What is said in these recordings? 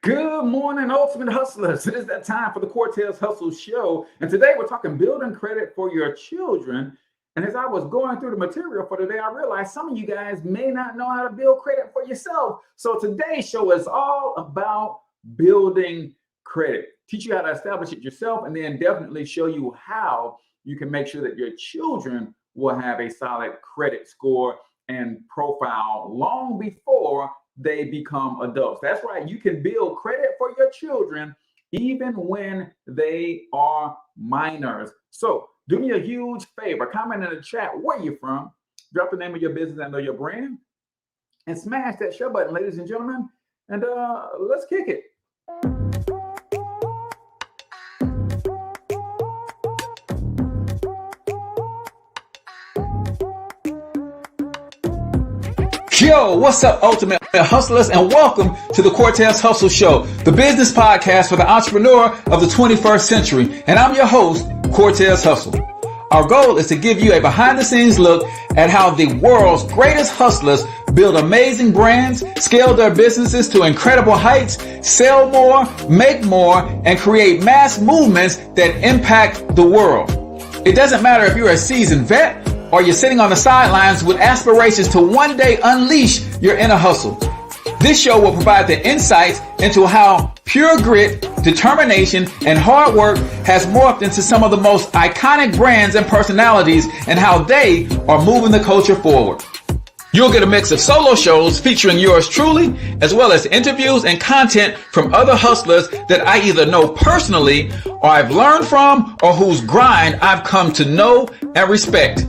Good morning, Ultimate Hustlers. It is that time for the Cortez Hustle Show. And today we're talking building credit for your children. And as I was going through the material for today, I realized some of you guys may not know how to build credit for yourself. So today's show is all about building credit. Teach you how to establish it yourself, and then definitely show you how you can make sure that your children will have a solid credit score and profile long before they become adults. That's right. You can build credit for your children even when they are minors. So do me a huge favor. Comment in the chat where you're from. Drop the name of your business and your brand. And smash that share button, ladies and gentlemen. And let's kick it. Yo, what's up, Ultimate Hustlers, and welcome to the Cortez Hustle Show, the business podcast for the entrepreneur of the 21st century. And I'm your host, Cortez Hustle. Our goal is to give you a behind-the-scenes look at how the world's greatest hustlers build amazing brands, scale their businesses to incredible heights, sell more, make more, and create mass movements that impact the world. It doesn't matter if you're a seasoned vet or you're sitting on the sidelines with aspirations to one day unleash your inner hustle. This show will provide the insights into how pure grit, determination, and hard work has morphed into some of the most iconic brands and personalities, and how they are moving the culture forward. You'll get a mix of solo shows featuring yours truly, as well as interviews and content from other hustlers that I either know personally, or I've learned from, or whose grind I've come to know and respect.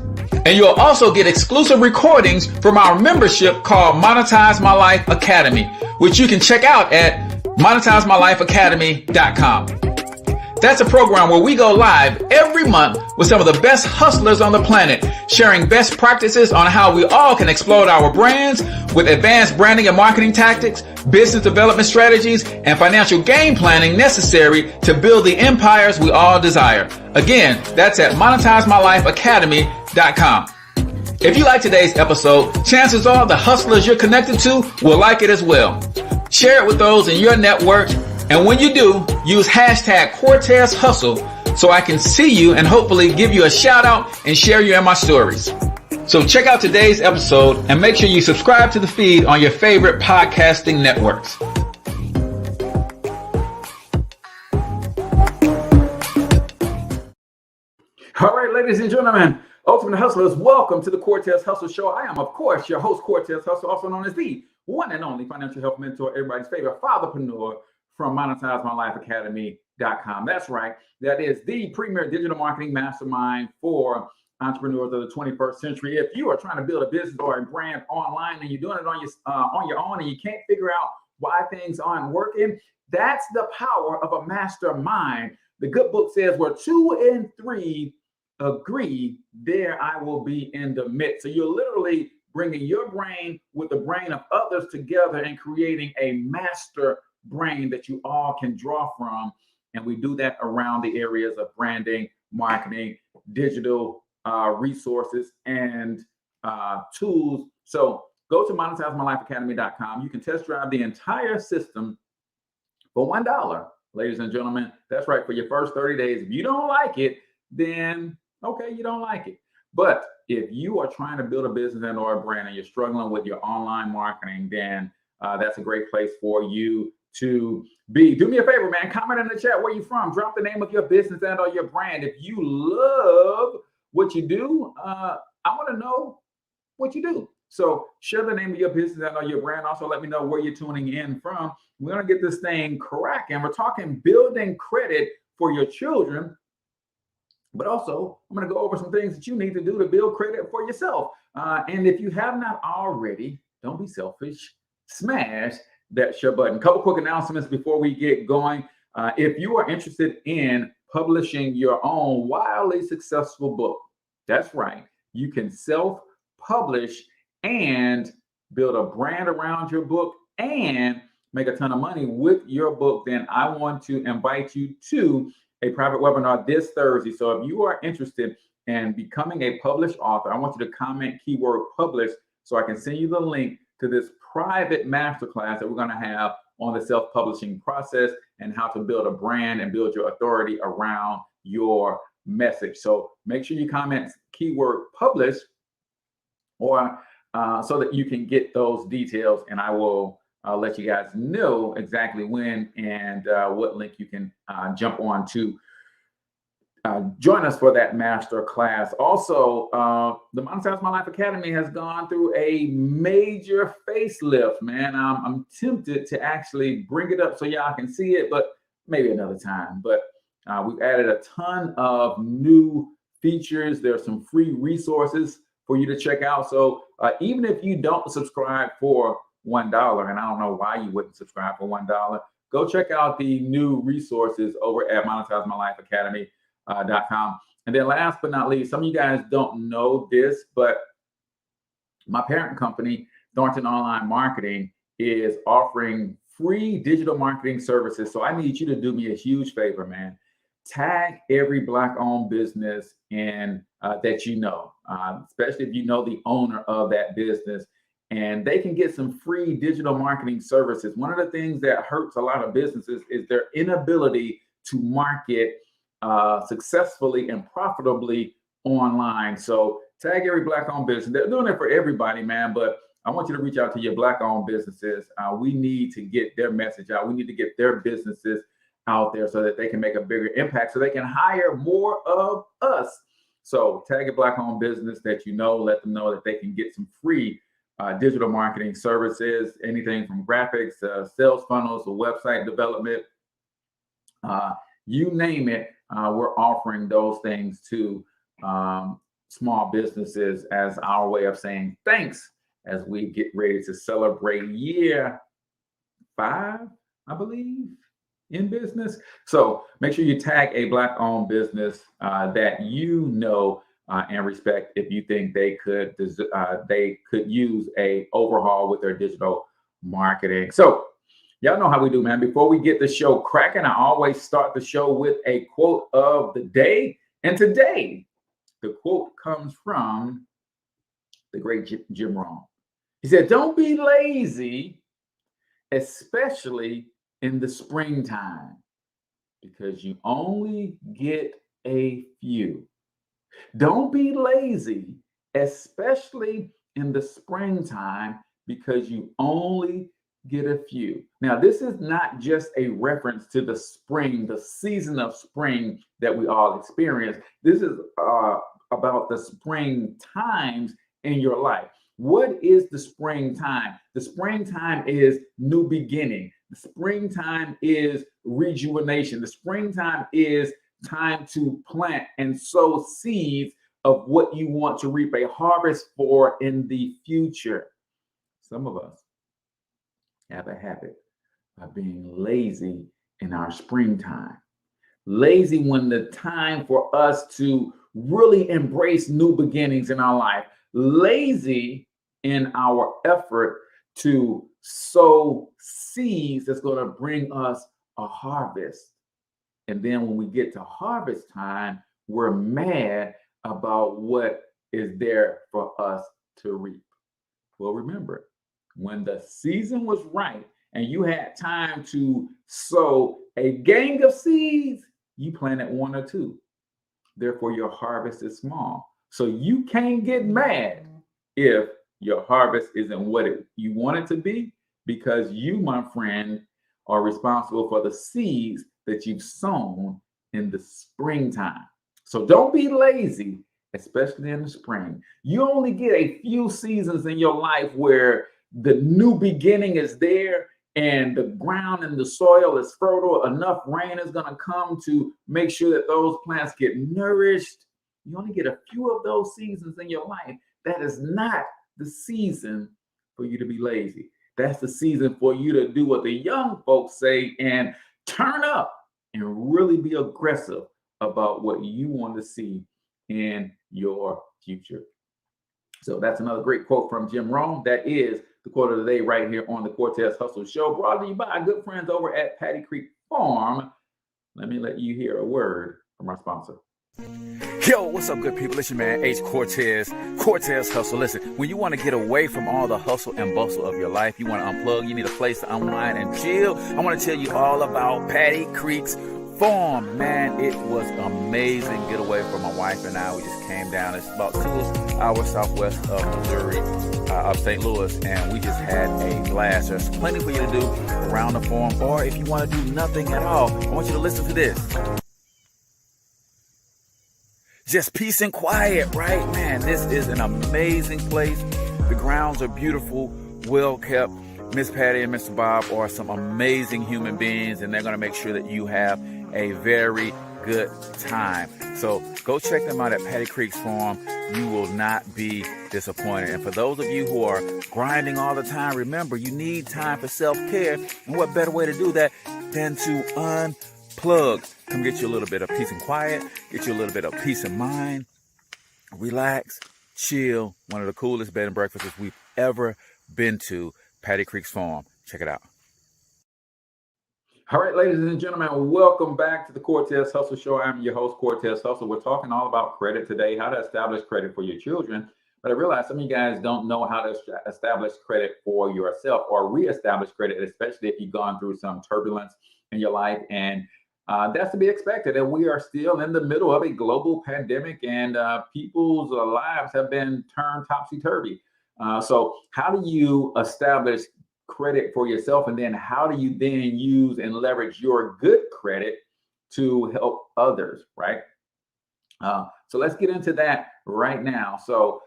And you'll also get exclusive recordings from our membership called Monetize My Life Academy, which you can check out at monetizemylifeacademy.com. That's a program where we go live every month with some of the best hustlers on the planet, sharing best practices on how we all can explode our brands with advanced branding and marketing tactics, business development strategies, and financial game planning necessary to build the empires we all desire. Again, that's at monetizemylifeacademy.com. If you like today's episode, chances are the hustlers you're connected to will like it as well. Share it with those in your network. And when you do, use hashtag Cortez Hustle so I can see you and hopefully give you a shout out and share you in my stories. So check out today's episode and make sure you subscribe to the feed on your favorite podcasting networks. All right, ladies and gentlemen, Ultimate Hustlers, welcome to the Cortez Hustle Show. I am, of course, your host, Cortez Hustle, also known as the one and only financial health mentor, everybody's favorite fatherpreneur, from monetizemylifeacademy.com. That's right. That is the premier digital marketing mastermind for entrepreneurs of the 21st century. If you are trying to build a business or a brand online and you're doing it on your own and you can't figure out why things aren't working, that's the power of a mastermind. The good book says where 2 and 3 agree, there I will be in the midst. So you're literally bringing your brain with the brain of others together and creating a master brain that you all can draw from. And we do that around the areas of branding, marketing, digital resources, and tools. So go to monetizemylifeacademy.com. You can test drive the entire system for $1, ladies and gentlemen. That's right, for your first 30 days. If you don't like it, then okay, you don't like it. But if you are trying to build a business and or a brand and you're struggling with your online marketing, then that's a great place for you to be. Do me a favor, man. Comment in the chat where you're from. Drop the name of your business and or your brand. If you love what you do, I want to know what you do. So share the name of your business and or your brand. Also, let me know where you're tuning in from. We're going to get this thing cracking. We're talking building credit for your children. But also, I'm going to go over some things that you need to do to build credit for yourself. And if you have not already, don't be selfish. Smash that share button. Couple quick announcements before we get going. If you are interested in publishing your own wildly successful book, that's right, you can self-publish and build a brand around your book and make a ton of money with your book, then I want to invite you to a private webinar this Thursday. So if you are interested in becoming a published author, I want you to comment keyword publish so I can send you the link to this private masterclass that we're going to have on the self-publishing process and how to build a brand and build your authority around your message. So make sure you comment keyword publish, or so that you can get those details, and I will let you guys know exactly when and what link you can jump on to join us for that master class. Also, the Monetize My Life Academy has gone through a major facelift, man. I'm tempted to actually bring it up so y'all can see it, but maybe another time. But we've added a ton of new features. There's some free resources for you to check out. So even if you don't subscribe for $1, and I don't know why you wouldn't subscribe for $1, go check out the new resources over at monetizemylifeacademy.com. And then last but not least, some of you guys don't know this, but my parent company, Thornton Online Marketing, is offering free digital marketing services. So I need you to do me a huge favor, man. Tag every Black-owned business in that you know, especially if you know the owner of that business, and they can get some free digital marketing services. One of the things that hurts a lot of businesses is their inability to market successfully and profitably online. So tag every Black-owned business. They're doing it for everybody, man, but I want you to reach out to your Black-owned businesses. We need to get their message out. We need to get their businesses out there so that they can make a bigger impact, so they can hire more of us. So tag a Black-owned business that you know, let them know that they can get some free digital marketing services, anything from graphics, sales funnels, or website development, you name it. We're offering those things to small businesses as our way of saying thanks as we get ready to celebrate year 5, I believe, in business. So make sure you tag a Black-owned business that you know and respect if you think they could use a overhaul with their digital marketing. So y'all know how we do, man. Before we get the show cracking, I always start the show with a quote of the day. And today, the quote comes from the great Jim Rohn. He said, "Don't be lazy, especially in the springtime, because you only get a few." Don't be lazy, especially in the springtime, because you only get a few. Now, this is not just a reference to the spring, the season of spring that we all experience. This is about the spring times in your life. What is the springtime? The springtime is new beginning. The springtime is rejuvenation. The springtime is time to plant and sow seeds of what you want to reap a harvest for in the future. Some of us have a habit of being lazy in our springtime. Lazy when the time for us to really embrace new beginnings in our life. Lazy in our effort to sow seeds that's going to bring us a harvest. And then when we get to harvest time, we're mad about what is there for us to reap. Well, remember, when the season was right and you had time to sow a gang of seeds, you planted 1 or 2. Therefore, your harvest is small. So you can't get mad if your harvest isn't what you want it to be, because you, my friend, are responsible for the seeds that you've sown in the springtime. So don't be lazy, especially in the spring. You only get a few seasons in your life where the new beginning is there and the ground and the soil is fertile. Enough rain is going to come to make sure that those plants get nourished. You only get a few of those seasons in your life. That is not the season for you to be lazy. That's the season for you to do what the young folks say and turn up and really be aggressive about what you want to see in your future. So that's another great quote from Jim Rohn. That is the quote of the day right here on the Cortez Hustle Show, brought to you by our good friends over at Patty Creek Farm. Let me let you hear a word from our sponsor. Yo, what's up, good people? It's your man, H Cortez, Cortez Hustle. Listen, when you want to get away from all the hustle and bustle of your life, you want to unplug, you need a place to unwind and chill, I want to tell you all about Patty Creek's Farm. Man, it was amazing getaway for my wife and I. We just came down. It's about 2 hours southwest of Missouri, of St. Louis, and we just had a blast. There's plenty for you to do around the farm, or if you want to do nothing at all, I want you to listen to this. Just peace and quiet, right? Man, this is an amazing place. The grounds are beautiful, well kept. Miss Patty and Mr. Bob are some amazing human beings, and they're going to make sure that you have a very good time. So go check them out at Patty Creek's Farm. You will not be disappointed. And for those of you who are grinding all the time, remember, you need time for self-care. And what better way to do that than to unplug? Come get you a little bit of peace and quiet, get you a little bit of peace of mind, relax, chill. One of the coolest bed and breakfasts we've ever been to, Patty Creek's Farm. Check it out. All right, ladies and gentlemen, welcome back to the Cortez Hustle Show. I'm your host, Cortez Hustle. We're talking all about credit today, how to establish credit for your children. But I realize some of you guys don't know how to establish credit for yourself or reestablish credit, especially if you've gone through some turbulence in your life. And that's to be expected. And we are still in the middle of a global pandemic, and people's lives have been turned topsy-turvy. So how do you establish credit for yourself, and then how do you then use and leverage your good credit to help others, right? So let's get into that right now. So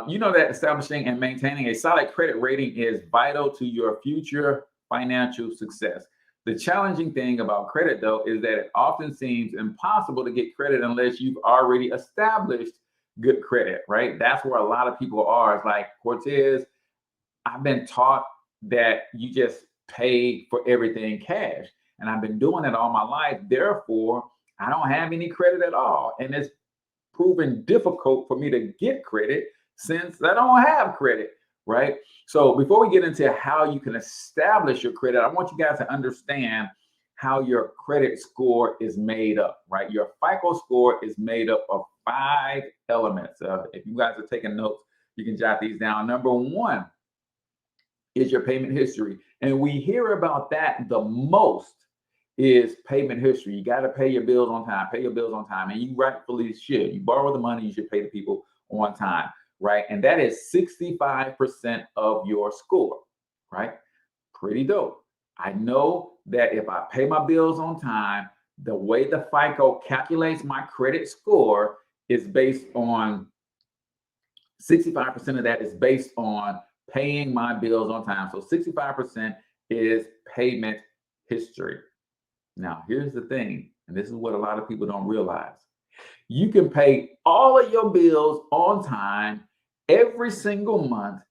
you know that establishing and maintaining a solid credit rating is vital to your future financial success. The challenging thing about credit, though, is that it often seems impossible to get credit unless you've already established good credit, right? That's where a lot of people are. It's like, Cortez, I've been taught that you just pay for everything cash, and I've been doing it all my life. Therefore, I don't have any credit at all. And it's proven difficult for me to get credit since I don't have credit, right? So before we get into how you can establish your credit, I want you guys to understand how your credit score is made up, right? Your FICO score is made up of 5 elements. If you guys are taking notes, you can jot these down. Number 1 is your payment history. And we hear about that the most is payment history. You got to pay your bills on time, and you rightfully should. You borrow the money, you should pay the people on time, right? And that is 65% of your score, right? Pretty dope. I know that if I pay my bills on time, the way the FICO calculates my credit score is based on 65% of that is based on paying my bills on time. So 65% is payment history. Now, here's the thing, and this is what a lot of people don't realize. You can pay all of your bills on time every single month,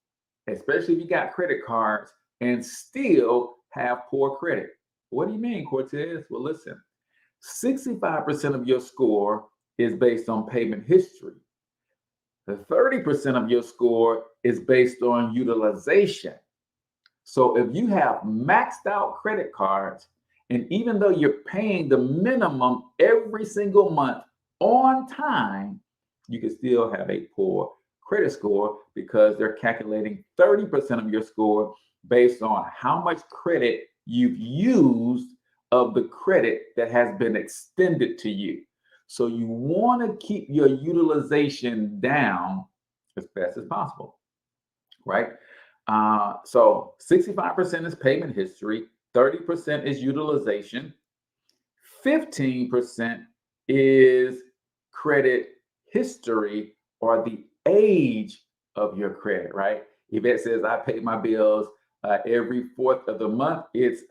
especially if you got credit cards, and still have poor credit. What do you mean, Cortez? Well, listen, 65% of your score is based on payment history. The 30% of your score is based on utilization. So if you have maxed out credit cards, and even though you're paying the minimum every single month on time, you can still have a poor credit score because they're calculating 30% of your score based on how much credit you've used of the credit that has been extended to you. So you want to keep your utilization down as fast as possible, right? So 65% is payment history, 30% is utilization, 15% is credit history or the age of your credit, right? Yvette says, I pay my bills every 4th of the month. It's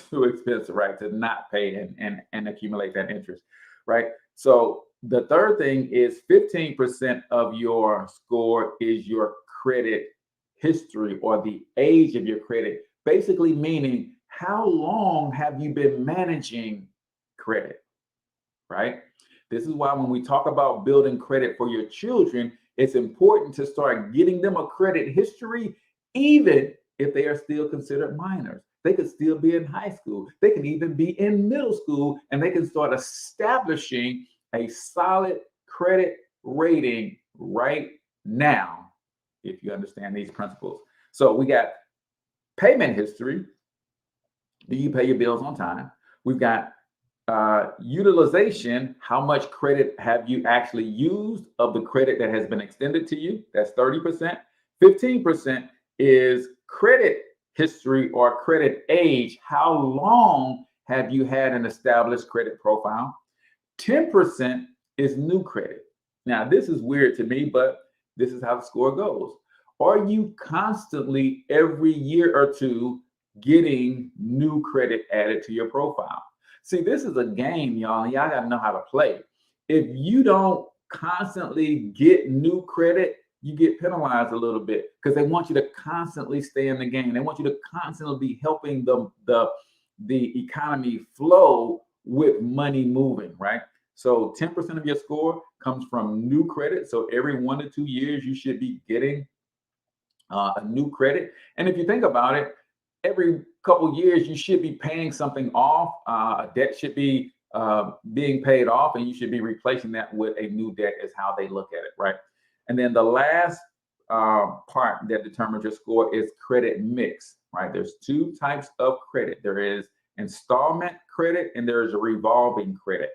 too expensive, right, to not pay and accumulate that interest, right? So the third thing is 15% of your score is your credit history or the age of your credit, basically meaning how long have you been managing credit, right? This is why when we talk about building credit for your children, it's important to start getting them a credit history, even if they are still considered minors. They could still be in high school. They can even be in middle school, and they can start establishing a solid credit rating right now if you understand these principles. So we got payment history. Do you pay your bills on time? We've got utilization. How much credit have you actually used of the credit that has been extended to you? That's 30%. 15% is credit history or credit age. How long have you had an established credit profile? 10% is new credit. Now, this is weird to me, but this is how the score goes. Are you constantly every year or two getting new credit added to your profile? See, this is a game, y'all. Y'all got to know how to play. If you don't constantly get new credit, you get penalized a little bit because they want you to constantly stay in the game. They want you to constantly be helping the economy flow with money moving, right? So 10% of your score comes from new credit. So every 1 to 2 years, you should be getting a new credit. And if you think about it, every couple years, you should be paying something off. A debt should be being paid off, and you should be replacing that with a new debt is how they look at it, right? And then the last part that determines your score is credit mix, right? There's two types of credit. There is installment credit and there is a revolving credit.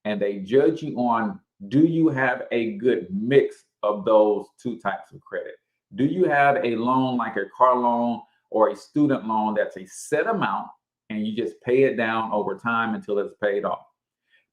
And they judge you on, do you have a good mix of those two types of credit? Do you have a loan like a car loan or a student loan that's a set amount and you just pay it down over time until it's paid off?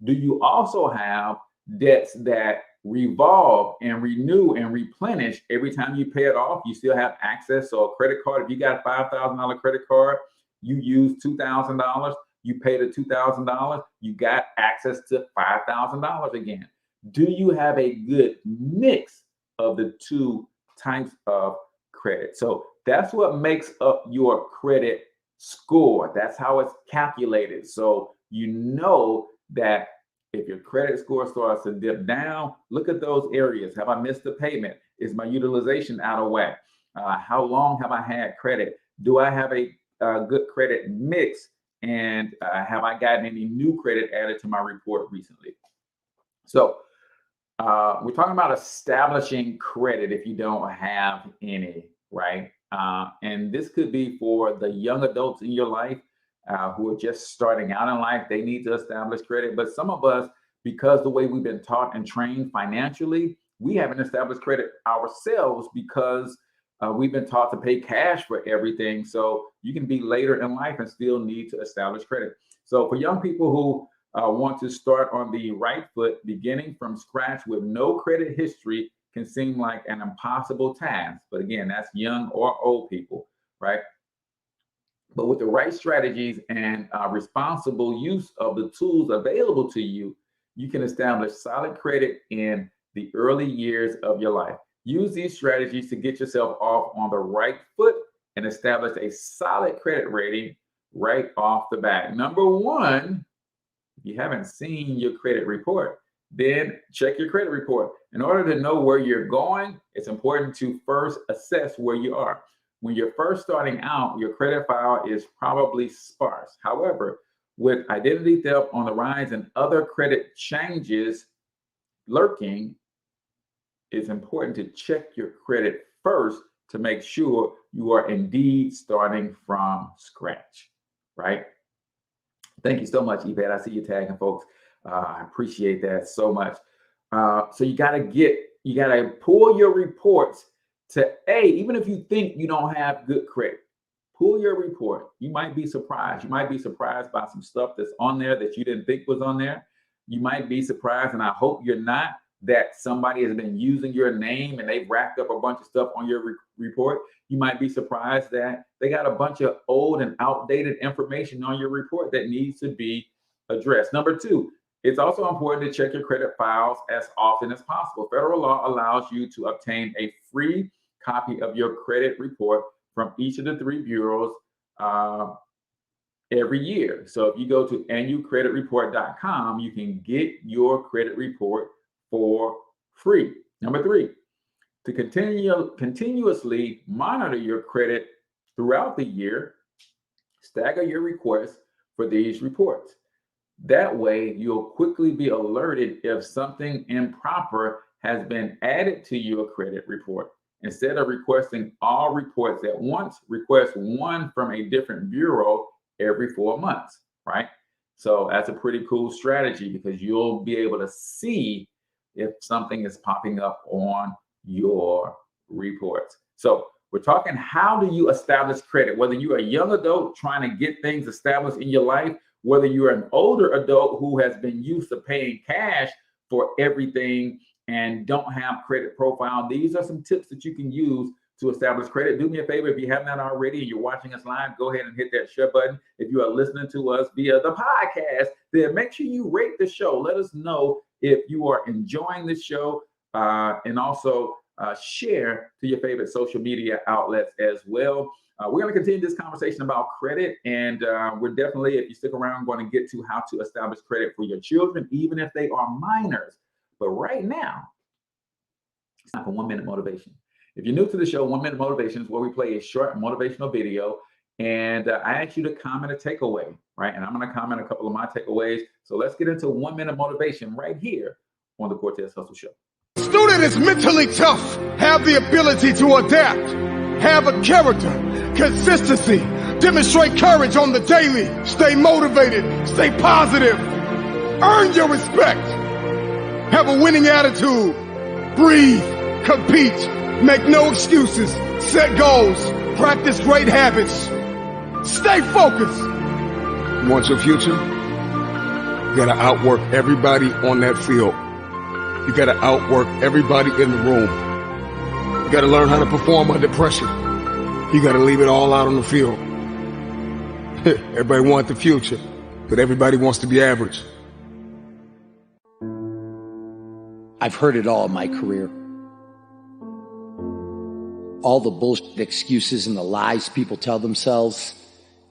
Do you also have debts that revolve and renew and replenish every time you pay it off? You still have access. So a credit card, if you got a $5,000 credit card, you use $2,000, you pay the $2,000, you got access to $5,000 again. Do you have a good mix of the two types of credit? So that's what makes up your credit score. That's how it's calculated. So you know that if your credit score starts to dip down, look at those areas. Have I missed the payment? Is my utilization out of whack? How long have I had credit? Do I have a good credit mix? And have I gotten any new credit added to my report recently? So we're talking about establishing credit if you don't have any, right? And this could be for the young adults in your life who are just starting out in life. They need to establish credit. But some of us, because the way we've been taught and trained financially, we haven't established credit ourselves because we've been taught to pay cash for everything. So you can be later in life and still need to establish credit. So for young people who want to start on the right foot, beginning from scratch with no credit history can seem like an impossible task. But again, that's young or old people, right? But with the right strategies and responsible use of the tools available to you, you can establish solid credit in the early years of your life. Use these strategies to get yourself off on the right foot and establish a solid credit rating right off the bat. Number one, if you haven't seen your credit report, then check your credit report. In order to know where you're going, it's important to first assess where you are. When you're first starting out, your credit file is probably sparse. However, with identity theft on the rise and other credit changes lurking, it's important to check your credit first to make sure you are indeed starting from scratch, right? Thank you so much, Yvette. I see you tagging folks. I appreciate that so much. So you gotta pull your reports to even if you think you don't have good credit, pull your report. You might be surprised. You might be surprised by some stuff that's on there that you didn't think was on there. You might be surprised, and I hope you're not, that somebody has been using your name and they've racked up a bunch of stuff on your report. You might be surprised that they got a bunch of old and outdated information on your report that needs to be addressed. Number two, it's also important to check your credit files as often as possible. Federal law allows you to obtain a free copy of your credit report from each of the three bureaus every year. So if you go to annualcreditreport.com, you can get your credit report for free. Number three, to continuously monitor your credit throughout the year, stagger your requests for these reports. That way, you'll quickly be alerted if something improper has been added to your credit report. Instead of requesting all reports at once, request one from a different bureau every 4 months, right? So that's a pretty cool strategy because you'll be able to see if something is popping up on your reports. So we're talking, how do you establish credit? Whether you're a young adult trying to get things established in your life, whether you're an older adult who has been used to paying cash for everything and don't have credit profile, these are some tips that you can use to establish credit. Do me a favor, if you haven't done already and you're watching us live, go ahead and hit that share button. If you are listening to us via the podcast, then make sure you rate the show. Let us know if you are enjoying the show, and also share to your favorite social media outlets as well. We're going to continue this conversation about credit, and we're definitely, if you stick around, going to get to how to establish credit for your children, even if they are minors. But right now, it's time for 1 minute motivation. If you're new to the show, 1 minute motivation is where we play a short motivational video, and I ask you to comment a takeaway, right? And I'm going to comment a couple of my takeaways. So let's get into 1 minute motivation right here on the Cortez Hustle Show. Student is mentally tough, have the ability to adapt, have a character, consistency, demonstrate courage on the daily, stay motivated, stay positive, earn your respect, have a winning attitude, breathe, compete, make no excuses, set goals, practice great habits, stay focused. You want your future? You gotta outwork everybody on that field. You got to outwork everybody in the room. You got to learn how to perform under pressure. You got to leave it all out on the field. Everybody wants the future, but everybody wants to be average. I've heard it all in my career. All the bullshit excuses and the lies people tell themselves.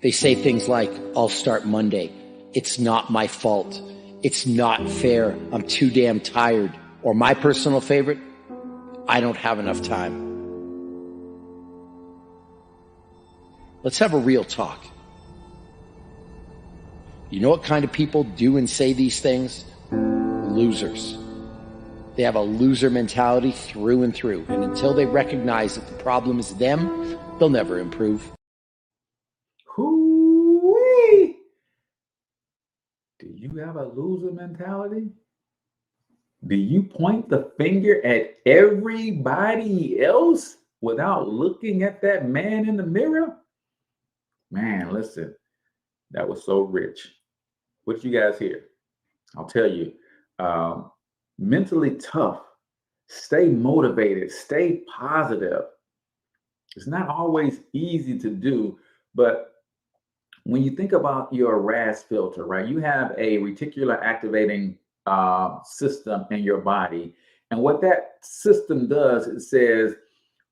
They say things like, I'll start Monday. It's not my fault. It's not fair. I'm too damn tired. Or my personal favorite, I don't have enough time. Let's have a real talk. You know what kind of people do and say these things? Losers. They have a loser mentality through and through. And until they recognize that the problem is them, they'll never improve. Hoo-wee. Do you have a loser mentality? Do you point the finger at everybody else without looking at that man in the mirror? Man, listen, that was so rich. What you guys hear? I'll tell you, mentally tough, stay motivated, stay positive. It's not always easy to do, but when you think about your RAS filter, right, you have a reticular activating system in your body. And what that system does, it says,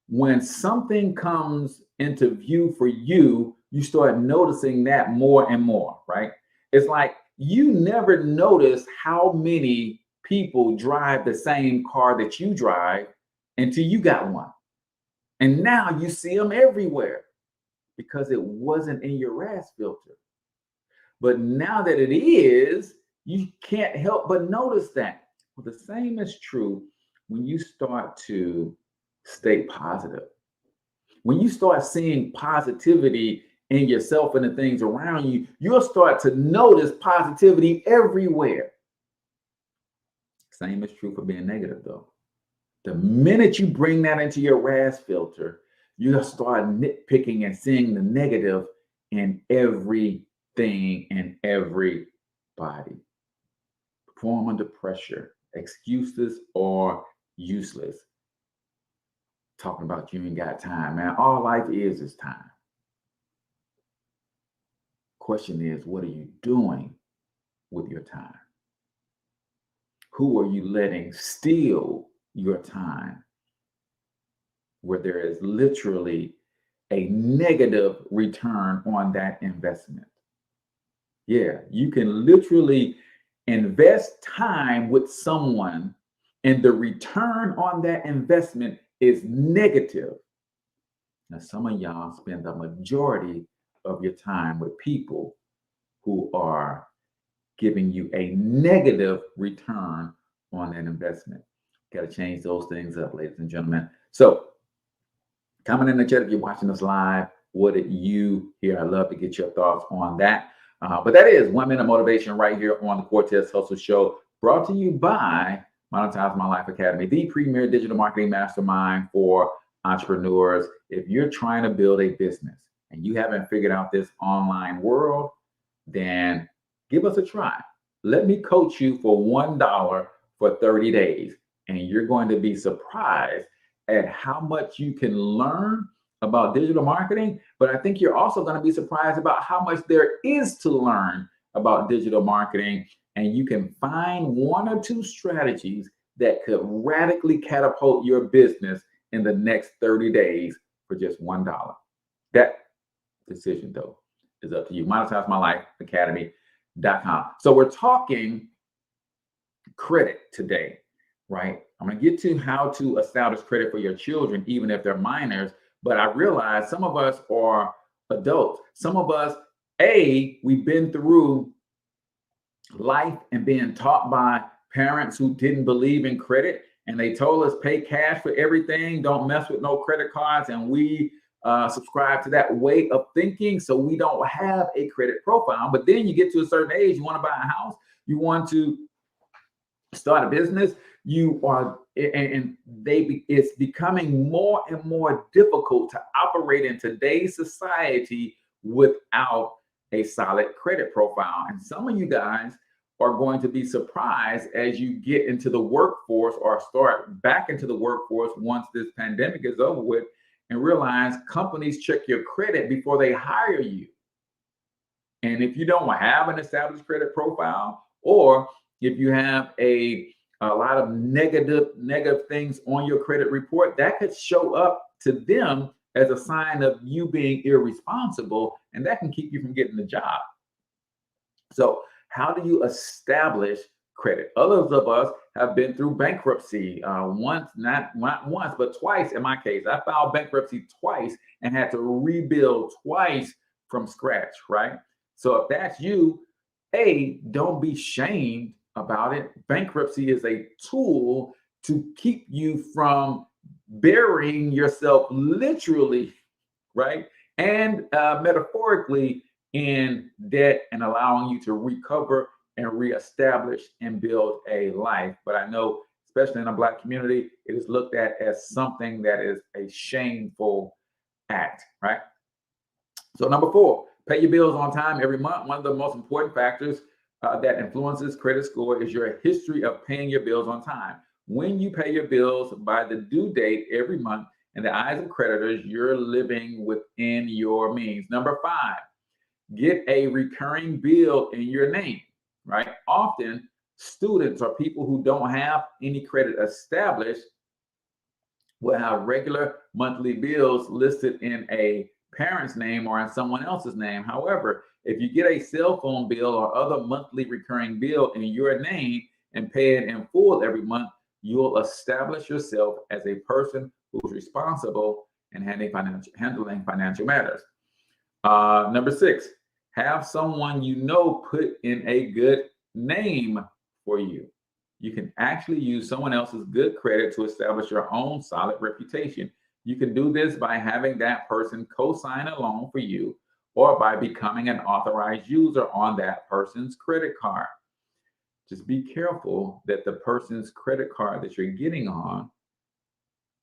when something comes into view for you, you start noticing that more and more, right? It's like you never notice how many people drive the same car that you drive until you got one. And now you see them everywhere because it wasn't in your RAS filter. But now that it is, you can't help but notice that. Well, the same is true when you start to stay positive. When you start seeing positivity in yourself and the things around you, you'll start to notice positivity everywhere. Same is true for being negative, though. The minute you bring that into your RAS filter, you'll start nitpicking and seeing the negative in everything and everybody. Perform under pressure. Excuses are useless. Talking about you ain't got time, man. All life is time. Question is, what are you doing with your time? Who are you letting steal your time where there is literally a negative return on that investment? Yeah, you can literally invest time with someone and the return on that investment is negative. Now, some of y'all spend the majority of your time with people who are giving you a negative return on that investment. Got to change those things up, ladies and gentlemen. So comment in the chat if you're watching us live. What did you hear? I'd love to get your thoughts on that. But that is 1 Minute Motivation right here on the Cortez Hustle Show, brought to you by Monetize My Life Academy, the premier digital marketing mastermind for entrepreneurs. If you're trying to build a business and you haven't figured out this online world, then give us a try. Let me coach you for $1 for 30 days, and you're going to be surprised at how much you can learn about digital marketing. But I think you're also going to be surprised about how much there is to learn about digital marketing. And you can find 1 or 2 strategies that could radically catapult your business in the next 30 days for just $1. That decision, though, is up to you. MonetizeMyLifeAcademy.com. So we're talking credit today, right? I'm going to get to how to establish credit for your children, even if they're minors. But I realize some of us are adults. Some of us, we've been through life and being taught by parents who didn't believe in credit, and they told us pay cash for everything, don't mess with no credit cards, and we subscribe to that way of thinking, so we don't have a credit profile. But then you get to a certain age, you want to buy a house, you want to start a business, it's becoming more and more difficult to operate in today's society without a solid credit profile. And some of you guys are going to be surprised as you get into the workforce or start back into the workforce once this pandemic is over with, and realize companies check your credit before they hire you. And if you don't have an established credit profile, or if you have a lot of negative things on your credit report, that could show up to them as a sign of you being irresponsible, and that can keep you from getting the job. So how do you establish credit? Others of us have been through bankruptcy once, not once, but twice. In my case, I filed bankruptcy twice and had to rebuild twice from scratch, right? So if that's you, don't be shamed about it. Bankruptcy is a tool to keep you from burying yourself literally, right? And metaphorically in debt, and allowing you to recover and reestablish and build a life. But I know, especially in the Black community, it is looked at as something that is a shameful act, right? So number 4, pay your bills on time every month. One of the most important factors that influences credit score is your history of paying your bills on time. When you pay your bills by the due date every month, in the eyes of creditors, you're living within your means. Number 5, get a recurring bill in your name, right? Often students or people who don't have any credit established will have regular monthly bills listed in a parent's name or in someone else's name. However, if you get a cell phone bill or other monthly recurring bill in your name and pay it in full every month, you'll establish yourself as a person who's responsible and handling financial matters. Number 6, have someone you know put in a good name for you. You can actually use someone else's good credit to establish your own solid reputation. You can do this by having that person co-sign a loan for you, or by becoming an authorized user on that person's credit card. Just be careful that the person's credit card that you're getting on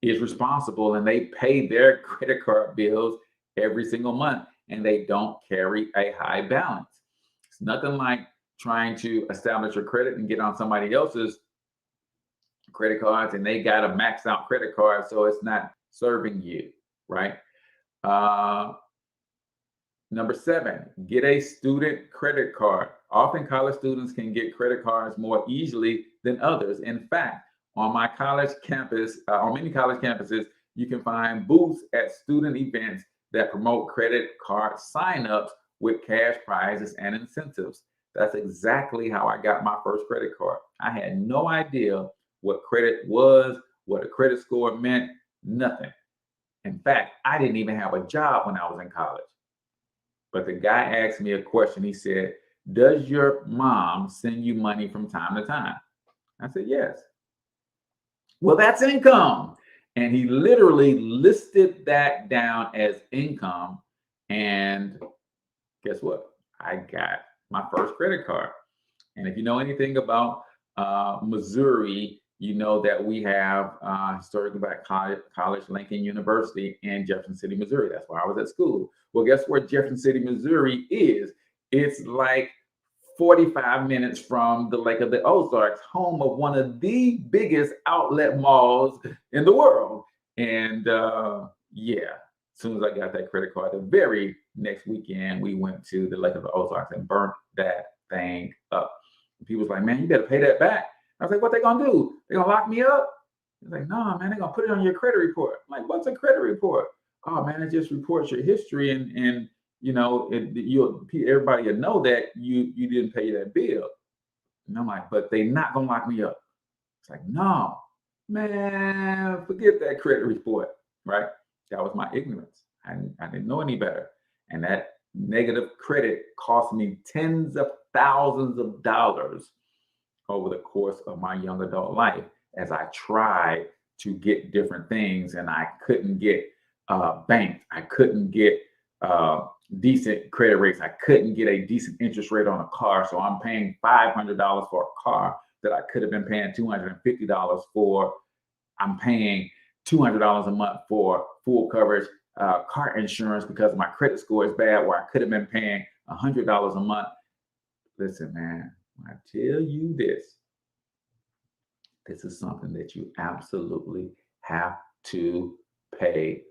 is responsible and they pay their credit card bills every single month and they don't carry a high balance. It's nothing like trying to establish your credit and get on somebody else's credit cards and they got a maxed out credit card, so it's not serving you, right? Number 7, get a student credit card. Often college students can get credit cards more easily than others. In fact, on my college campus, on many college campuses, you can find booths at student events that promote credit card signups with cash prizes and incentives. That's exactly how I got my first credit card. I had no idea what credit was, what a credit score meant, nothing. In fact, I didn't even have a job when I was in college. But the guy asked me a question. He said, does your mom send you money from time to time? I said, yes. Well, that's income. And he literally listed that down as income. And guess what? I got my first credit card. And if you know anything about Missouri, you know that we have historically black college, Lincoln University in Jefferson City, Missouri. That's where I was at school. Well, guess where Jefferson City, Missouri is? It's like 45 minutes from the Lake of the Ozarks, home of one of the biggest outlet malls in the world. And yeah, as soon as I got that credit card, the very next weekend, we went to the Lake of the Ozarks and burnt that thing up. And people was like, man, you better pay that back. I was like, what they gonna do? They gonna lock me up? He's like, no, man, they're gonna put it on your credit report. I'm like, what's a credit report? Oh man, it just reports your history and you know, everybody will know that you didn't pay that bill. And I'm like, but they not gonna lock me up. It's like, no, man, forget that credit report, right? That was my ignorance. I didn't know any better. And that negative credit cost me tens of thousands of dollars over the course of my young adult life as I tried to get different things and I couldn't get banked. I couldn't get decent credit rates. I couldn't get a decent interest rate on a car. So I'm paying $500 for a car that I could have been paying $250 for. I'm paying $200 a month for full coverage car insurance because my credit score is bad, where I could have been paying $100 a month. Listen, man, when I tell you this is something that you absolutely have to pay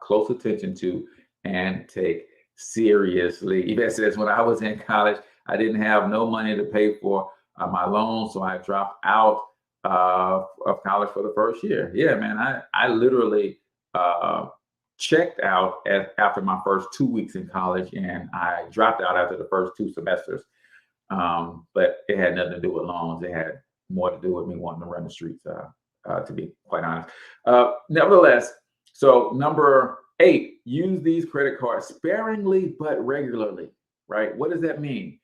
close attention to and take seriously. Yvette says, when I was in college, I didn't have no money to pay for my loan, so I dropped out of college for the first year. Yeah, man, I literally checked out after my first 2 weeks in college, and I dropped out after the first 2 semesters. But it had nothing to do with loans. It had more to do with me wanting to run the streets, to be quite honest. Nevertheless, so number 8, use these credit cards sparingly but regularly, right? What does that mean?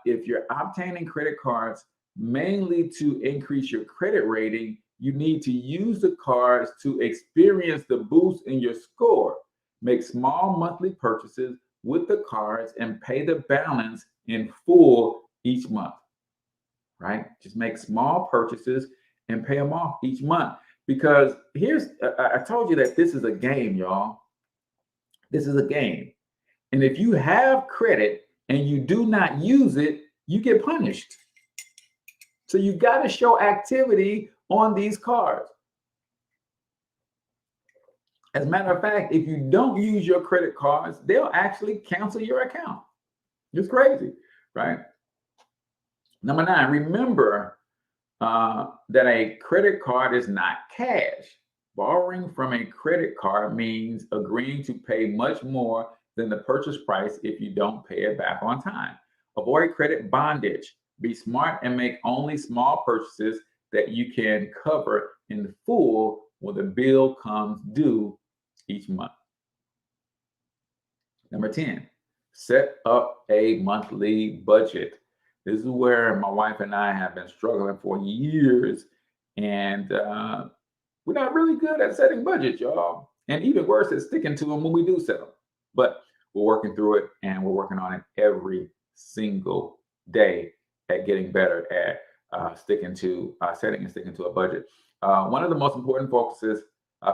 If you're obtaining credit cards mainly to increase your credit rating, you need to use the cards to experience the boost in your score. Make small monthly purchases with the cards and pay the balance in full each month, right? Just make small purchases and pay them off each month. Because I told you that this is a game, y'all. This is a game. And if you have credit and you do not use it, you get punished. So you got to show activity on these cards. As a matter of fact, if you don't use your credit cards, they'll actually cancel your account. It's crazy, right? Number 9, remember that a credit card is not cash. Borrowing from a credit card means agreeing to pay much more than the purchase price if you don't pay it back on time. Avoid credit bondage. Be smart and make only small purchases that you can cover in full when the bill comes due each month. Number 10, set up a monthly budget. This is where my wife and I have been struggling for years, and we're not really good at setting budgets, y'all. And even worse is sticking to them when we do set them. But we're working through it, and we're working on it every single day at getting better at sticking to setting and sticking to a budget. One of the most important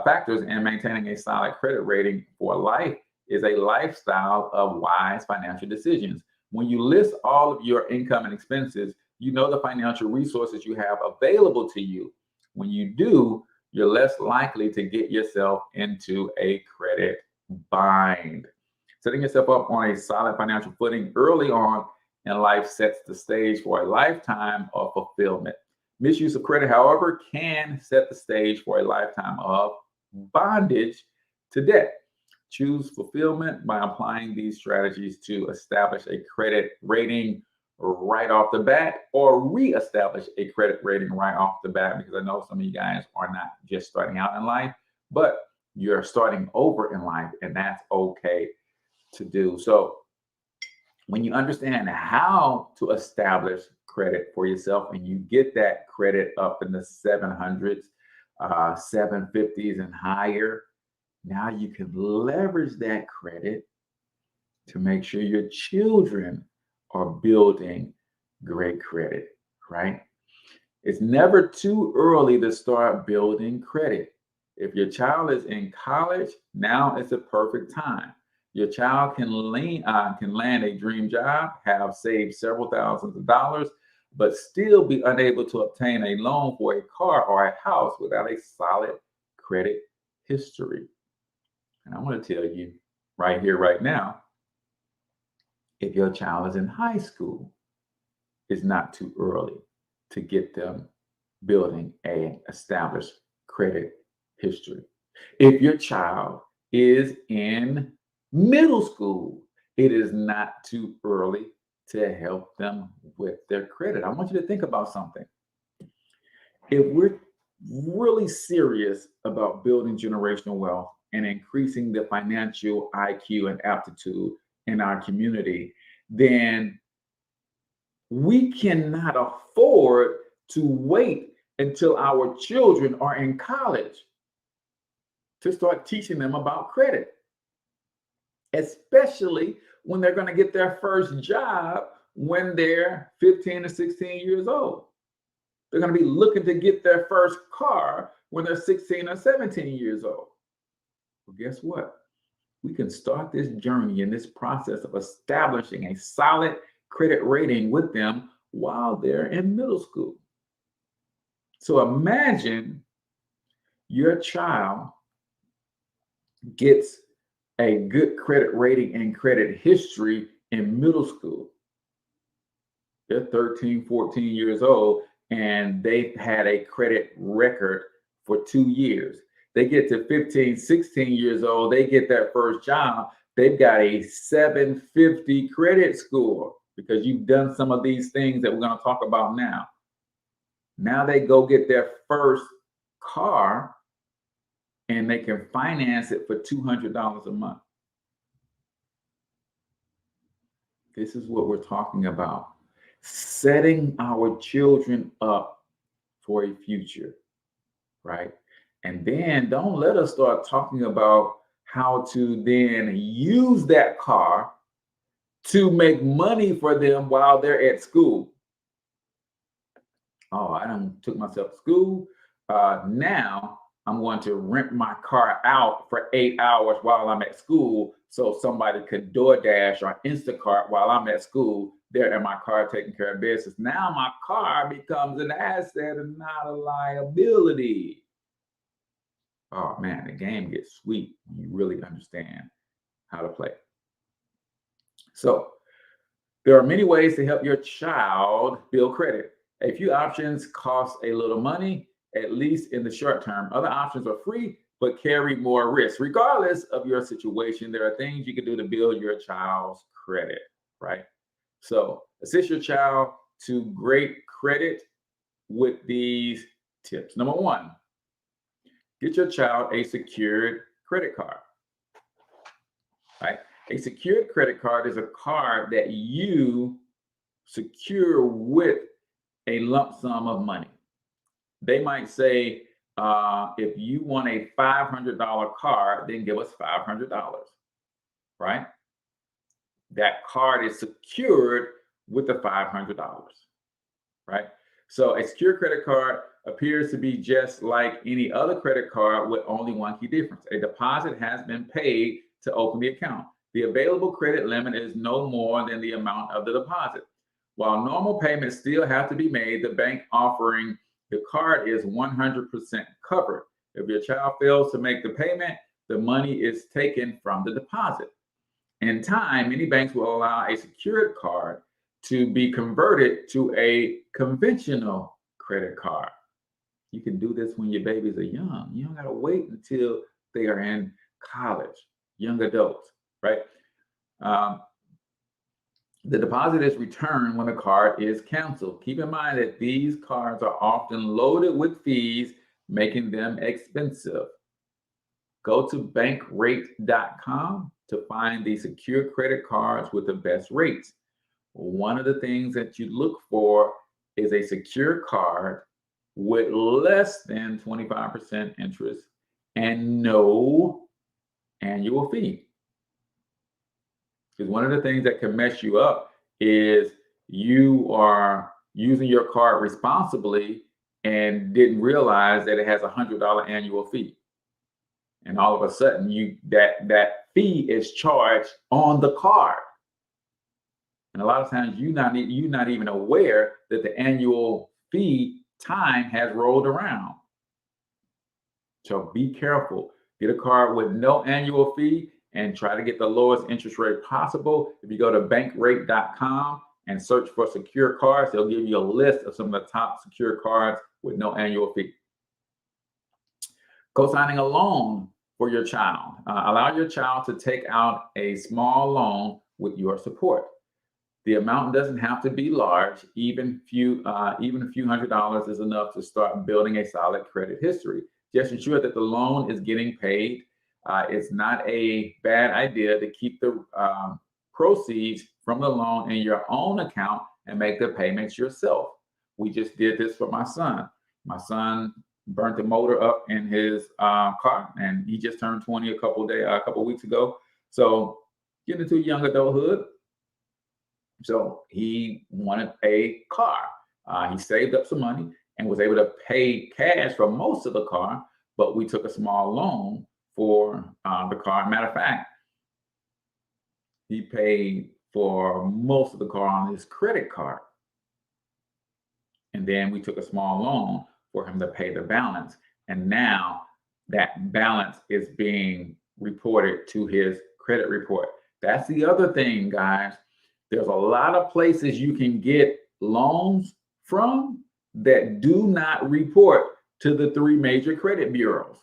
factors in maintaining a solid credit rating for life is a lifestyle of wise financial decisions. When you list all of your income and expenses, you know the financial resources you have available to you. When you do, you're less likely to get yourself into a credit bind. Setting yourself up on a solid financial footing early on in life sets the stage for a lifetime of fulfillment. Misuse of credit, however, can set the stage for a lifetime of bondage to debt. Choose fulfillment by applying these strategies to establish a credit rating right off the bat, or reestablish a credit rating right off the bat, because I know some of you guys are not just starting out in life, but you're starting over in life, and that's okay to do. So when you understand how to establish credit for yourself and you get that credit up in the 700s, 750s and higher, now you can leverage that credit to make sure your children are building great credit, right? It's never too early to start building credit. If your child is in college, now is the perfect time. Your child can land a dream job, have saved several thousands of dollars, but still be unable to obtain a loan for a car or a house without a solid credit history. And I want to tell you right here, right now, if your child is in high school, it's not too early to get them building an established credit history. If your child is in middle school, it is not too early to help them with their credit. I want you to think about something. If we're really serious about building generational wealth and increasing the financial IQ and aptitude in our community, then we cannot afford to wait until our children are in college to start teaching them about credit, especially when they're going to get their first job when they're 15 to 16 years old. They're going to be looking to get their first car when they're 16 or 17 years old. Well, guess what? We can start this journey and this process of establishing a solid credit rating with them while they're in middle school. So imagine your child gets a good credit rating and credit history in middle school. They're 13, 14 years old, and they've had a credit record for 2 years. They get to 15, 16 years old, they get their first job, they've got a 750 credit score because you've done some of these things that we're going to talk about now. Now they go get their first car and they can finance it for $200 a month. This is what we're talking about. Setting our children up for a future, right? And then don't let us start talking about how to then use that car to make money for them while they're at school. Oh, I done took myself to school. Now I'm going to rent my car out for 8 hours while I'm at school so somebody could DoorDash or Instacart while I'm at school. There in my car taking care of business. Now my car becomes an asset and not a liability. Oh man, the game gets sweet when you really understand how to play. So there are many ways to help your child build credit. A few options cost a little money, at least in the short term. Other options are free, but carry more risk. Regardless of your situation, there are things you can do to build your child's credit, right? So assist your child to great credit with these tips. Number one, get your child a secured credit card, right? A secured credit card is a card that you secure with a lump sum of money. They might say, if you want a $500 card, then give us $500, right? That card is secured with the $500, right? So a secure credit card appears to be just like any other credit card with only one key difference. A deposit has been paid to open the account. The available credit limit is no more than the amount of the deposit. While normal payments still have to be made, the bank offering the card is 100% covered. If your child fails to make the payment, the money is taken from the deposit. In time, many banks will allow a secured card to be converted to a conventional credit card. You can do this when your babies are young. You don't got to wait until they are in college, young adults, right? The deposit is returned when the card is canceled. Keep in mind that these cards are often loaded with fees, making them expensive. Go to bankrate.com to find the secure credit cards with the best rates. One of the things that you look for is a secure card with less than 25% interest and no annual fee. Because one of the things that can mess you up is you are using your card responsibly and didn't realize that it has a $100 annual fee. And all of a sudden that fee is charged on the card. And a lot of times you're not even aware that the annual fee time has rolled around. So be careful. Get a card with no annual fee and try to get the lowest interest rate possible. If you go to bankrate.com and search for secure cards, they'll give you a list of some of the top secure cards with no annual fee. Co-signing a loan for your child. Allow your child to take out a small loan with your support. The amount doesn't have to be large. Even a few $100s is enough to start building a solid credit history. Just ensure that the loan is getting paid. It's not a bad idea to keep the proceeds from the loan in your own account and make the payments yourself. We just did this for my son. My son burnt the motor up in his car, and he just turned 20 a couple weeks ago. So getting into young adulthood. So he wanted a car. He saved up some money and was able to pay cash for most of the car, but we took a small loan for the car. Matter of fact, he paid for most of the car on his credit card. And then we took a small loan for him to pay the balance. And now that balance is being reported to his credit report. That's the other thing, guys. There's a lot of places you can get loans from that do not report to the 3 major credit bureaus.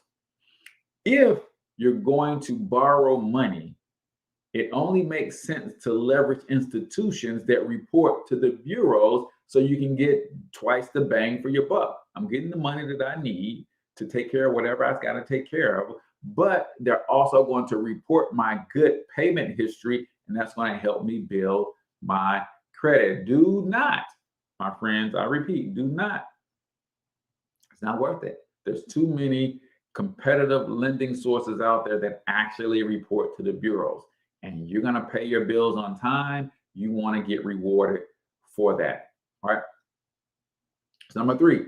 If you're going to borrow money, it only makes sense to leverage institutions that report to the bureaus so you can get twice the bang for your buck. I'm getting the money that I need to take care of whatever I've got to take care of, but they're also going to report my good payment history, and that's going to help me build my credit. Do not, my friends, I repeat, do not. It's not worth it. There's too many competitive lending sources out there that actually report to the bureaus, and you're going to pay your bills on time. You want to get rewarded for that. All right. So number 3,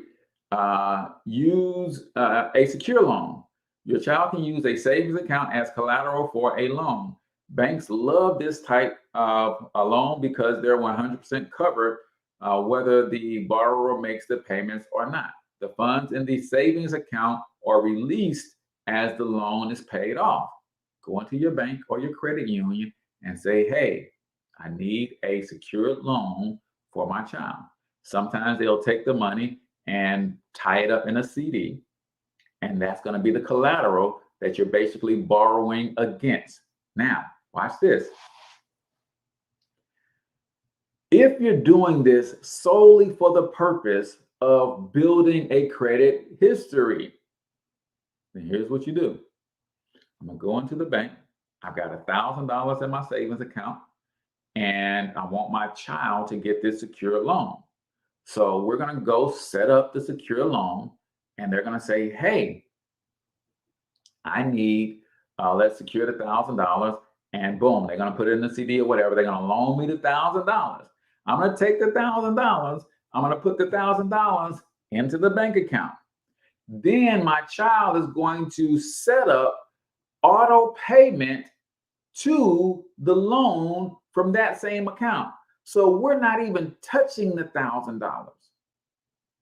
use a secure loan. Your child can use a savings account as collateral for a loan. Banks love this type of a loan because they're 100% covered whether the borrower makes the payments or not. The funds in the savings account are released as the loan is paid off. Go into your bank or your credit union and say, hey, I need a secured loan for my child. Sometimes they'll take the money and tie it up in a CD, and that's going to be the collateral that you're basically borrowing against. Now, watch this. If you're doing this solely for the purpose of building a credit history, then here's what you do. I'm going to go into the bank. I've got $1,000 in my savings account, and I want my child to get this secure loan. So we're going to go set up the secure loan, and they're going to say, hey, I need, let's secure the $1,000, and boom, they're going to put it in the CD or whatever. They're going to loan me the $1,000. I'm going to take the $1,000. I'm going to put the $1,000 into the bank account. Then my child is going to set up auto payment to the loan from that same account. So we're not even touching the $1,000.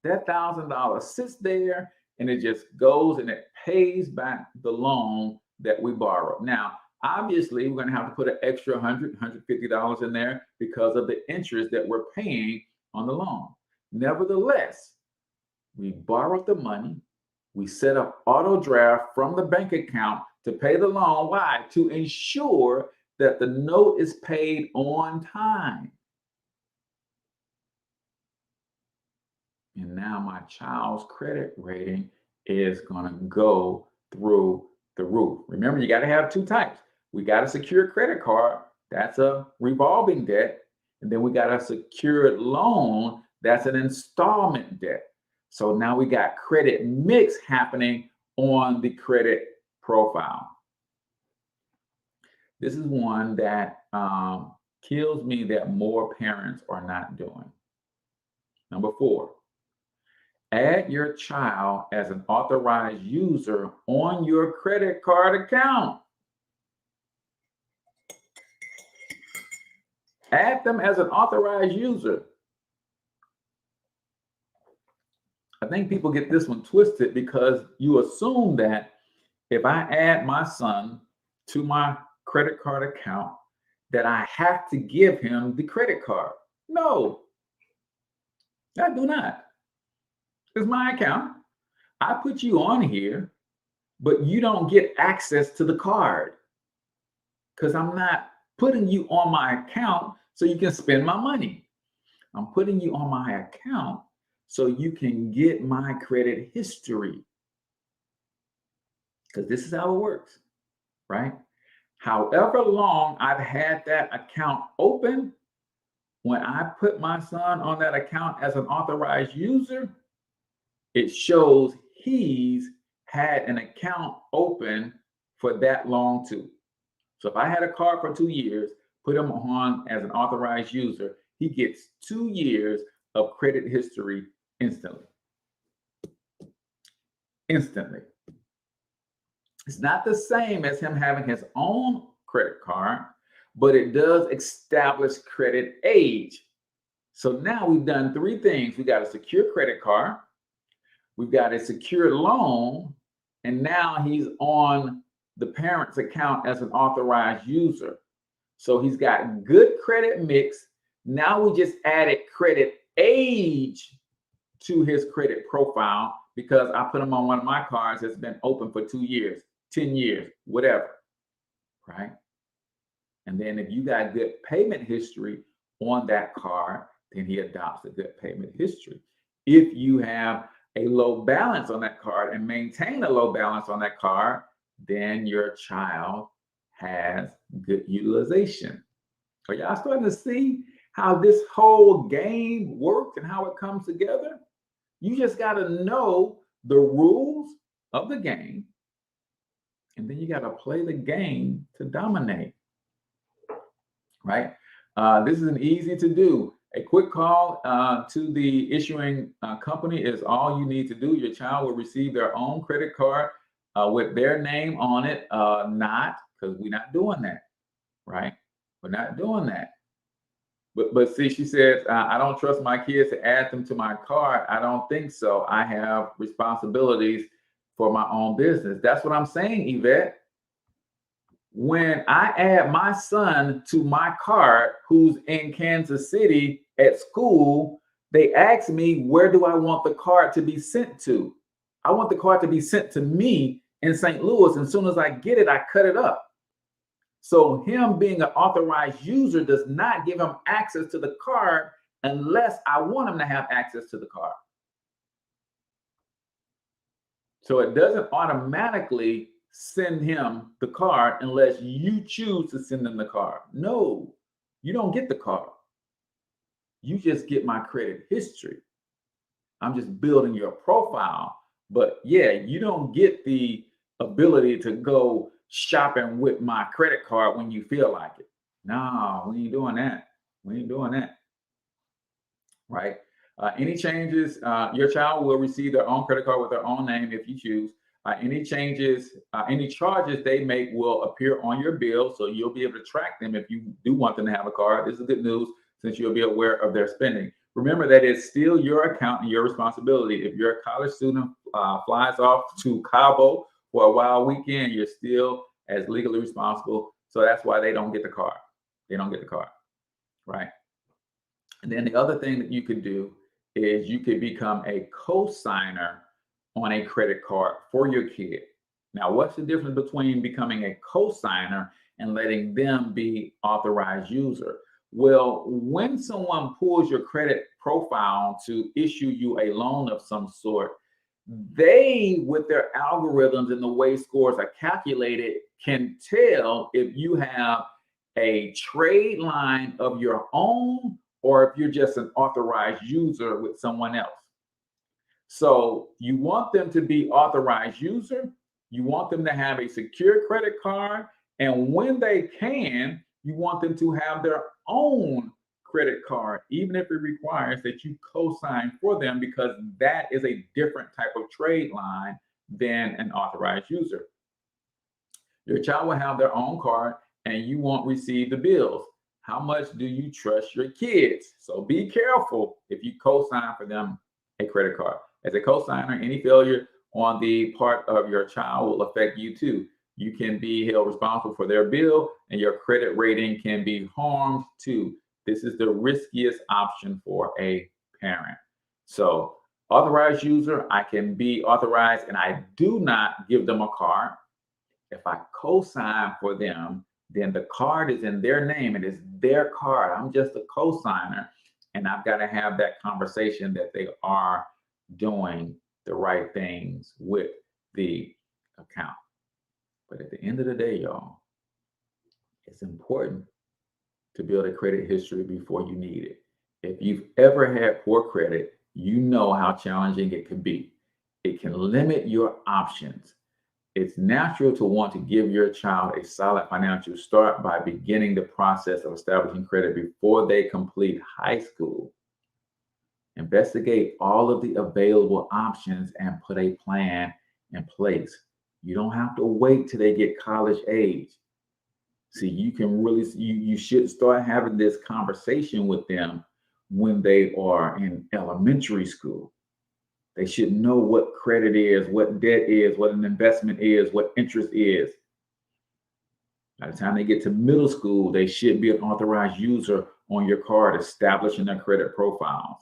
That $1,000 sits there and it just goes and it pays back the loan that we borrowed. Now, obviously, we're going to have to put an extra $100, $150 in there because of the interest that we're paying on the loan. Nevertheless, we borrowed the money. We set up auto draft from the bank account to pay the loan. Why? To ensure that the note is paid on time. And now my child's credit rating is going to go through the roof. Remember, you got to have two types. We got a secured credit card. That's a revolving debt. And then we got a secured loan. That's an installment debt. So now we got credit mix happening on the credit profile. This is one that kills me that more parents are not doing. Number 4, add your child as an authorized user on your credit card account. Add them as an authorized user. I think people get this one twisted because you assume that if I add my son to my credit card account, that I have to give him the credit card. No, I do not. It's my account. I put you on here, but you don't get access to the card because I'm not putting you on my account so you can spend my money. I'm putting you on my account so you can get my credit history. Because this is how it works, right? However long I've had that account open, when I put my son on that account as an authorized user, it shows he's had an account open for that long too. So if I had a card for 2 years, put him on as an authorized user, he gets 2 years of credit history instantly. Instantly. It's not the same as him having his own credit card, but it does establish credit age. So now we've done 3 things. We got a secure credit card, we've got a secure loan, and now he's on the parent's account as an authorized user. So he's got good credit mix. Now we just added credit age to his credit profile because I put him on one of my cards that's been open for 2 years, 10 years, whatever, right? And then if you got good payment history on that card, then he adopts a good payment history. If you have a low balance on that card and maintain a low balance on that card, then your child has good utilization. Are y'all starting to see how this whole game works and how it comes together? You just got to know the rules of the game, and then you got to play the game to dominate, right? This is an easy to do. A quick call to the issuing company is all you need to do. Your child will receive their own credit card with their name on it, not because we're not doing that, right? We're not doing that. But see, she says, I don't trust my kids to add them to my card. I don't think so. I have responsibilities for my own business. That's what I'm saying, Yvette. When I add my son to my card, who's in Kansas City at school, they ask me, where do I want the card to be sent to? I want the card to be sent to me in St. Louis. And as soon as I get it, I cut it up. So him being an authorized user does not give him access to the card unless I want him to have access to the card. So it doesn't automatically send him the card unless you choose to send him the card. No, you don't get the card. You just get my credit history. I'm just building your profile. But yeah, you don't get the ability to go shopping with my credit card when you feel like it. No, we ain't doing that. We ain't doing that. Right? Any changes, your child will receive their own credit card with their own name if you choose. Any changes, any charges they make will appear on your bill, so you'll be able to track them if you do want them to have a card. This is good news since you'll be aware of their spending. Remember that it's still your account and your responsibility. If you're a college student flies off to Cabo for a wild weekend, you're still as legally responsible. So that's why they don't get the card. They don't get the card, right? And then the other thing that you could do is you could become a co-signer on a credit card for your kid. Now, what's the difference between becoming a co-signer and letting them be authorized user? Well, when someone pulls your credit profile to issue you a loan of some sort, they, with their algorithms and the way scores are calculated, can tell if you have a trade line of your own or if you're just an authorized user with someone else. So you want them to be authorized user, you want them to have a secure credit card, and when they can, you want them to have their own credit card, even if it requires that you co-sign for them, because that is a different type of trade line than an authorized user. Your child will have their own card and you won't receive the bills. How much do you trust your kids? So be careful if you co-sign for them a credit card. As a co-signer, any failure on the part of your child will affect you too. You can be held responsible for their bill and your credit rating can be harmed too. This is the riskiest option for a parent. So authorized user, I can be authorized and I do not give them a card. If I co-sign for them, then the card is in their name. It is their card. I'm just a co-signer, and I've got to have that conversation that they are doing the right things with the account. But at the end of the day, y'all, it's important to build a credit history before you need it. If you've ever had poor credit, you know how challenging it can be. It can limit your options. It's natural to want to give your child a solid financial start by beginning the process of establishing credit before they complete high school. Investigate all of the available options and put a plan in place. You don't have to wait till they get college age. See, you can really, you should start having this conversation with them when they are in elementary school. They should know what credit is, what debt is, what an investment is, what interest is. By the time they get to middle school, they should be an authorized user on your card, establishing their credit profiles.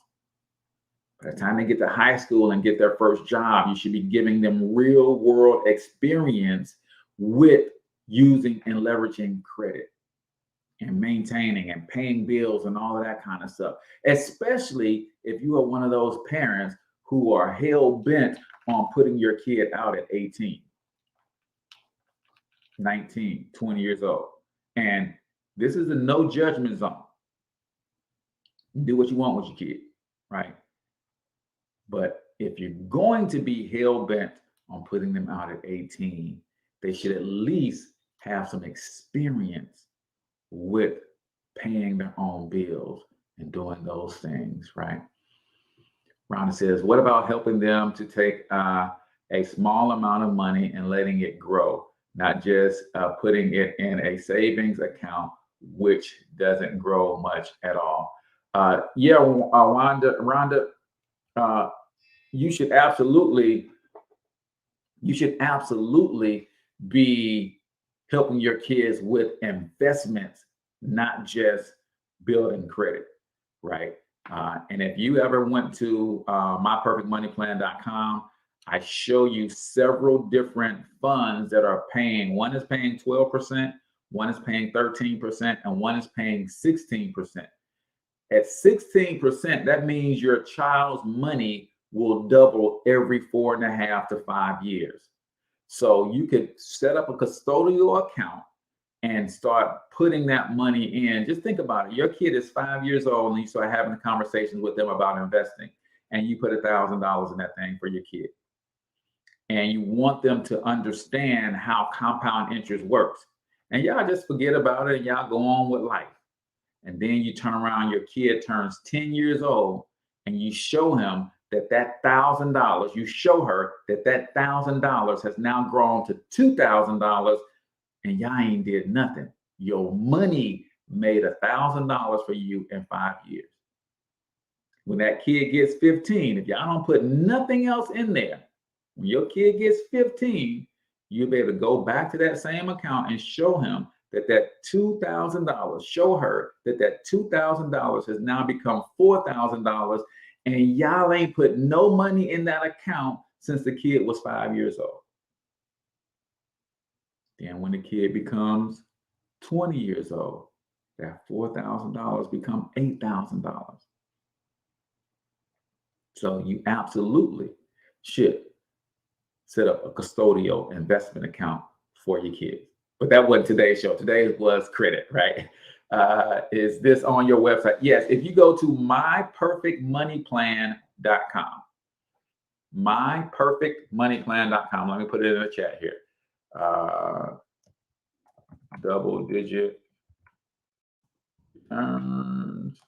By the time they get to high school and get their first job, you should be giving them real world experience with using and leveraging credit and maintaining and paying bills and all of that kind of stuff, especially if you are one of those parents who are hell-bent on putting your kid out at 18, 19, 20 years old. And this is a no judgment zone. Do what you want with your kid, right? But if you're going to be hell-bent on putting them out at 18, they should at least have some experience with paying their own bills and doing those things, right? Rhonda says, what about helping them to take a small amount of money and letting it grow, not just putting it in a savings account, which doesn't grow much at all? Rhonda, you should absolutely be helping your kids with investments, not just building credit, right? And if you ever went to myperfectmoneyplan.com, I show you several different funds that are paying. One is paying 12%, one is paying 13%, and one is paying 16%. At 16%, that means your child's money will double every 4.5 to 5 years. So you could set up a custodial account and start putting that money in. Just think about it. Your kid is 5 years old and you start having conversations with them about investing, and you put $1,000 in that thing for your kid. And you want them to understand how compound interest works. And y'all just forget about it and y'all go on with life. And then you turn around, your kid turns 10 years old and you show him that $1,000, you show her that $1,000 has now grown to $2,000, and y'all ain't did nothing. Your money made $1,000 for you in 5 years. When that kid gets 15, if y'all don't put nothing else in there, when your kid gets 15, you'll be able to go back to that same account and show him that $2,000, show her that $2,000 has now become $4,000, and y'all ain't put no money in that account since the kid was 5 years old. Then when the kid becomes 20 years old, that $4,000 become $8,000. So you absolutely should set up a custodial investment account for your kids. But that wasn't today's show. Today was credit, right? Is this on your website? Yes. If you go to myperfectmoneyplan.com, myperfectmoneyplan.com. Let me put it in the chat here. Double-digit returns.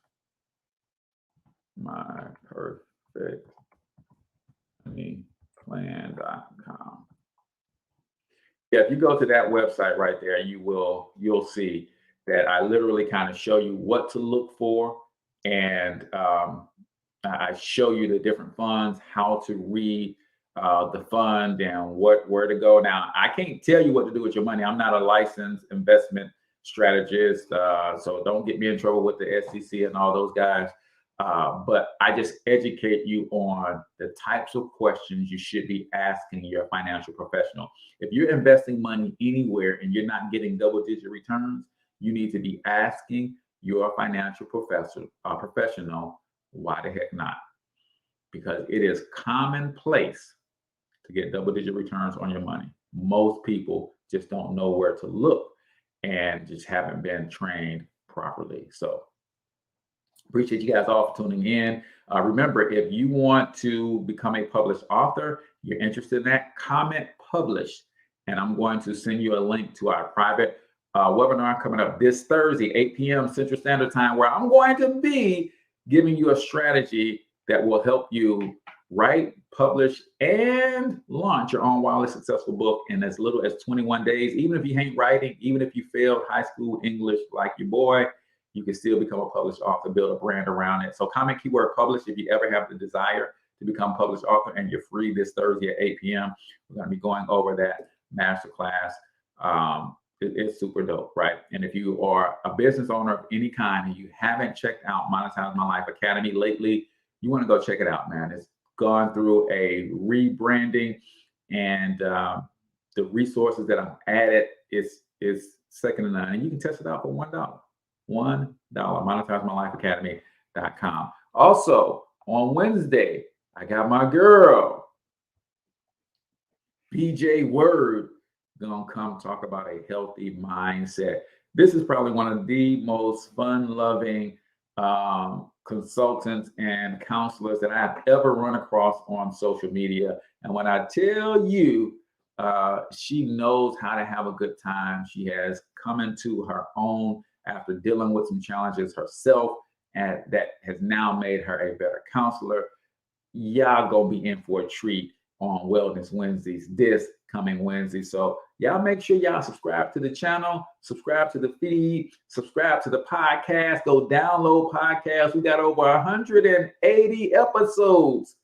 myperfectmoneyplan.com. Yeah, if you go to that website right there, you'll see that I literally kind of show you what to look for, and I show you the different funds, how to read the fund, and where to go. Now, I can't tell you what to do with your money. I'm not a licensed investment strategist, so don't get me in trouble with the SEC and all those guys. But I just educate you on the types of questions you should be asking your financial professional. If you're investing money anywhere and you're not getting double-digit returns, you need to be asking your financial professional, why the heck not? Because it is commonplace to get double-digit returns on your money. Most people just don't know where to look and just haven't been trained properly. So appreciate you guys all for tuning in. Remember, if you want to become a published author, you're interested in that, comment publish, and I'm going to send you a link to our private webinar coming up this Thursday, 8 p.m. Central Standard Time, where I'm going to be giving you a strategy that will help you write, publish, and launch your own wildly successful book in as little as 21 days. Even if you hate writing, even if you failed high school English like your boy, you can still become a published author, build a brand around it. So comment keyword publish if you ever have the desire to become a published author, and you're free this Thursday at 8 p.m. We're going to be going over that masterclass. It's super dope, right? And if you are a business owner of any kind and you haven't checked out Monetize My Life Academy lately, you want to go check it out, man. It's gone through a rebranding, and the resources that I've added is second to none. And you can test it out for $1. $1. MonetizeMyLifeAcademy.com. Also, on Wednesday, I got my girl, BJ Word, gonna come talk about a healthy mindset. This is probably one of the most fun-loving consultants and counselors that I've ever run across on social media. And when I tell you, she knows how to have a good time. She has come into her own after dealing with some challenges herself, and that has now made her a better counselor. Y'all gonna be in for a treat on Wellness Wednesdays this coming Wednesday. So y'all make sure y'all subscribe to the channel, subscribe to the feed, subscribe to the podcast, go download podcasts. We got over 180 episodes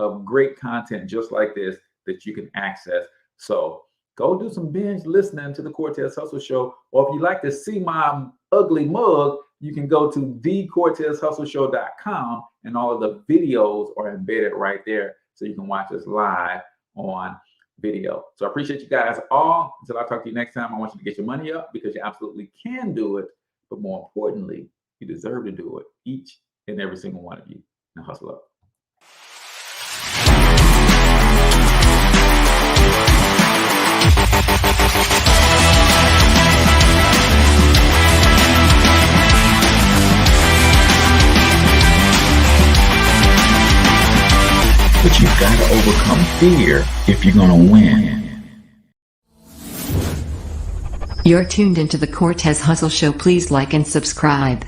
of great content just like this that you can access. So go do some binge listening to the Cortez Hustle Show. Or if you like to see my ugly mug, you can go to thecortezhustleshow.com, and all of the videos are embedded right there, so you can watch us live on video. So I appreciate you guys all. Until I talk to you next time, I want you to get your money up, because you absolutely can do it. But more importantly, you deserve to do it, each and every single one of you. Now hustle up. But you've got to overcome fear if you're going to win. You're tuned into the Cortez Hustle Show. Please like and subscribe.